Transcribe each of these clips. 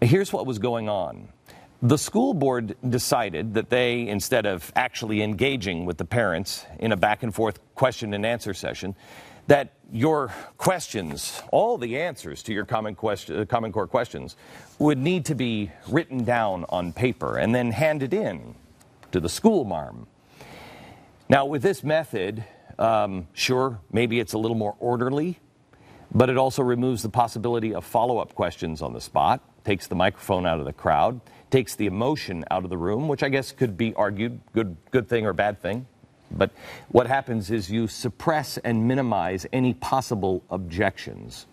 Here's what was going on. The school board decided that they, instead of actually engaging with the parents in a back and forth question and answer session, that your questions, all the answers to your Common Core questions, would need to be written down on paper and then handed in to the school marm. Now, with this method, sure, maybe it's a little more orderly, but it also removes the possibility of follow-up questions on the spot, takes the microphone out of the crowd, takes the emotion out of the room, which I guess could be argued, good thing or bad thing. But what happens is you suppress and minimize any possible objections.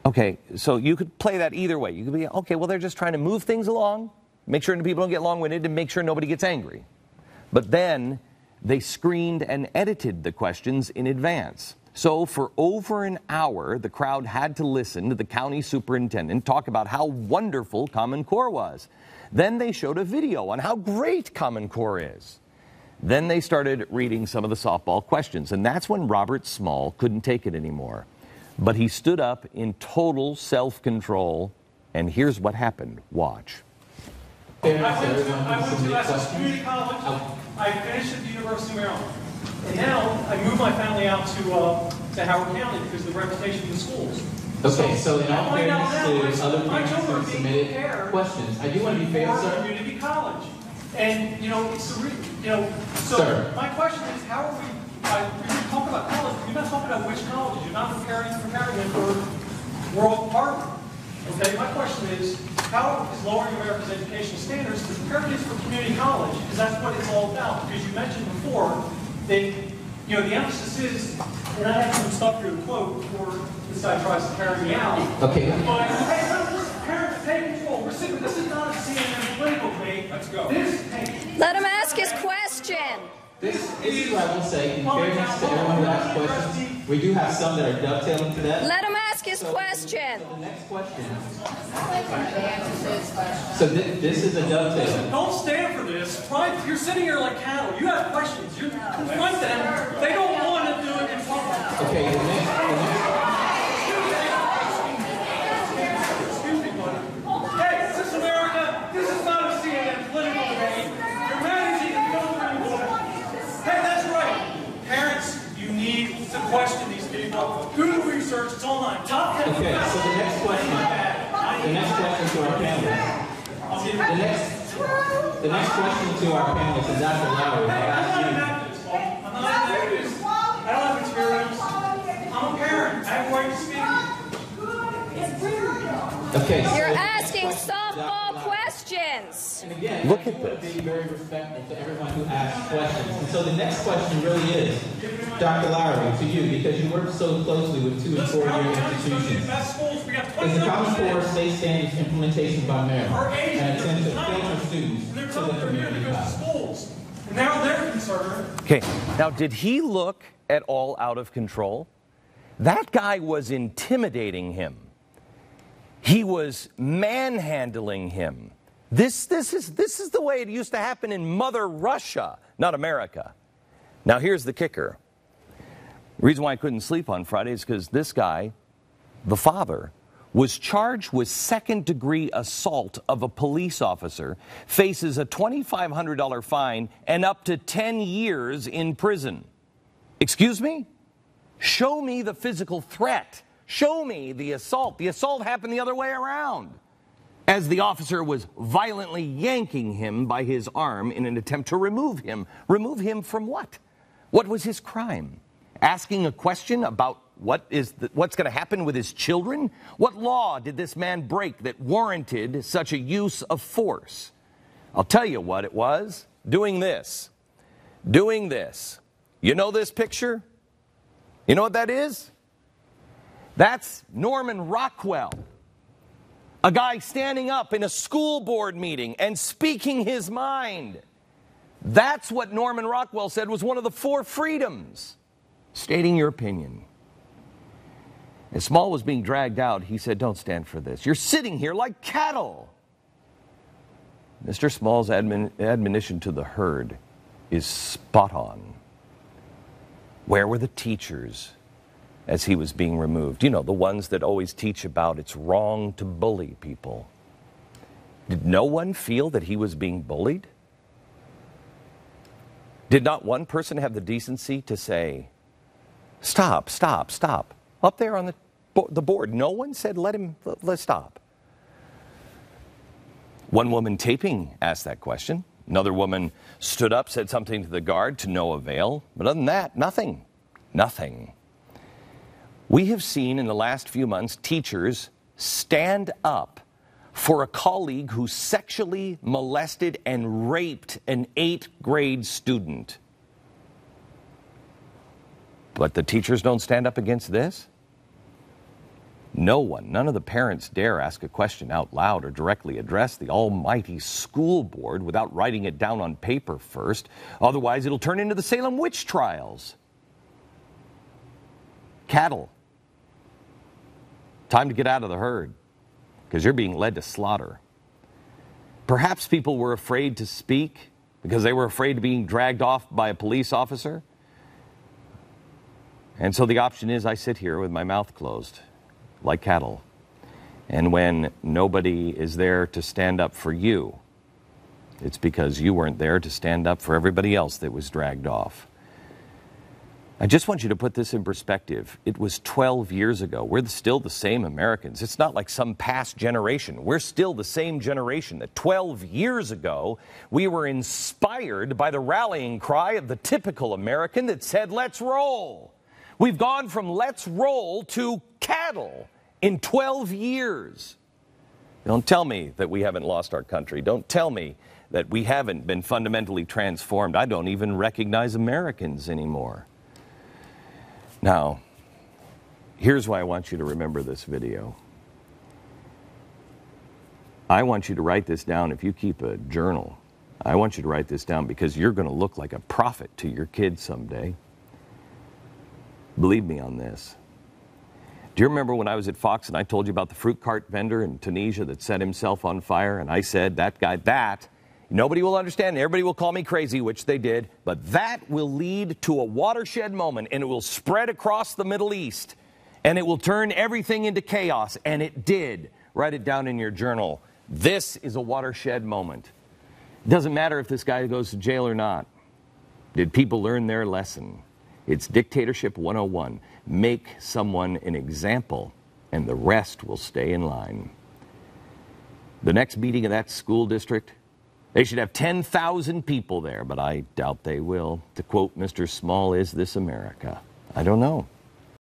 Okay, so you could play that either way. You could be, okay, well, they're just trying to move things along, make sure people don't get long-winded, and make sure nobody gets angry. But then they screened and edited the questions in advance. So for over an hour, the crowd had to listen to the county superintendent talk about how wonderful Common Core was. Then they showed a video on how great Common Core is. Then they started reading some of the softball questions, and that's when Robert Small couldn't take it anymore. But he stood up in total self-control, and here's what happened. Watch. I went to Essex Community College. I finished at the University of Maryland. And now I moved my family out to Howard County because of the reputation of the schools. Okay, so in all fairness to other parents who submitted questions, I do want to be fair, sir. Community college. And, it's so sir. My question is, how are we talking about college? You're not talking about which colleges. You're not preparing them for World Harvard. Okay, my question is, how is lowering America's educational standards preparing us for community college? Because that's what it's all about. Because you mentioned before, the emphasis is, and I have some stuff here to quote before this guy tries to carry me out. Okay. But, hey, listen, parents, take control. This is not a CNN political debate. Let's go. Let him ask his question. This is what I will say, in fairness to everyone who asked questions, we do have some that are dovetailing to that. Let him ask his question. So the next question. So this is a dovetail. Don't stand for this. You're sitting here like cattle. You have questions. You confront them. They don't want to do it in public. Okay, the next Excuse me, buddy. Hey, this is America. This is not a CNN political debate. You're managing the government. Hey, that's right. Parents, you need to question these people. Do the research. It's online. Top 10. Okay, so the next question to our panel. The next question to our panel is Dr. Lowry. I'm not an activist. I don't have experience. I'm a parent. I have a right to speak. Okay, so you're asking softball questions. And again, look at this. Be very respectful to everyone who asks questions. And so the next question really is, Dr. Lowry, to you, because you work so closely with 2- and 4-year institutions. Is the Common Core state standards implementation by Maryland and attempt to filter students to the community college? Now they're concerned. Okay, now did he look at all out of control? That guy was intimidating him. He was manhandling him. This is the way it used to happen in Mother Russia, not America. Now here's the kicker. The reason why I couldn't sleep on Friday is because this guy, the father, was charged with second-degree assault of a police officer, faces a $2,500 fine and up to 10 years in prison. Excuse me? Show me the physical threat. Show me the assault. The assault happened the other way around, as the officer was violently yanking him by his arm in an attempt to remove him. Remove him from what? What was his crime? Asking a question about what's going to happen with his children? What law did this man break that warranted such a use of force? I'll tell you what it was. Doing this. Doing this. You know this picture? You know what that is? That's Norman Rockwell. A guy standing up in a school board meeting and speaking his mind. That's what Norman Rockwell said was one of the 4 freedoms. Stating your opinion. As Small was being dragged out, he said, "Don't stand for this. You're sitting here like cattle." Mr. Small's admonition to the herd is spot on. Where were the teachers? as he was being removed. You know, the ones that always teach about it's wrong to bully people. Did no one feel that he was being bullied? Did not one person have the decency to say, stop, stop, stop, up there on the board? No one said, let's stop. One woman taping asked that question. Another woman stood up, said something to the guard to no avail. But other than that, nothing. Nothing. We have seen in the last few months teachers stand up for a colleague who sexually molested and raped an 8th grade student. But the teachers don't stand up against this? No one, none of the parents dare ask a question out loud or directly address the almighty school board without writing it down on paper first. Otherwise, it'll turn into the Salem witch trials. Cattle. Time to get out of the herd, because you're being led to slaughter. Perhaps people were afraid to speak because they were afraid of being dragged off by a police officer. And so the option is I sit here with my mouth closed, like cattle. And when nobody is there to stand up for you, it's because you weren't there to stand up for everybody else that was dragged off. I just want you to put this in perspective. It was 12 years ago. We're still the same Americans. It's not like some past generation. We're still the same generation that 12 years ago, we were inspired by the rallying cry of the typical American that said, let's roll. We've gone from let's roll to cattle in 12 years. Don't tell me that we haven't lost our country. Don't tell me that we haven't been fundamentally transformed. I don't even recognize Americans anymore. Now, here's why I want you to remember this video. I want you to write this down. If you keep a journal, I want you to write this down because you're going to look like a prophet to your kids someday. Believe me on this. Do you remember when I was at Fox and I told you about the fruit cart vendor in Tunisia that set himself on fire? And I said, that guy, nobody will understand. Everybody will call me crazy, which they did. But that will lead to a watershed moment, and it will spread across the Middle East. And it will turn everything into chaos. And it did. Write it down in your journal. This is a watershed moment. It doesn't matter if this guy goes to jail or not. Did people learn their lesson? It's dictatorship 101. Make someone an example, and the rest will stay in line. The next meeting of that school district, they should have 10,000 people there, but I doubt they will. To quote Mr. Small, is this America? I don't know.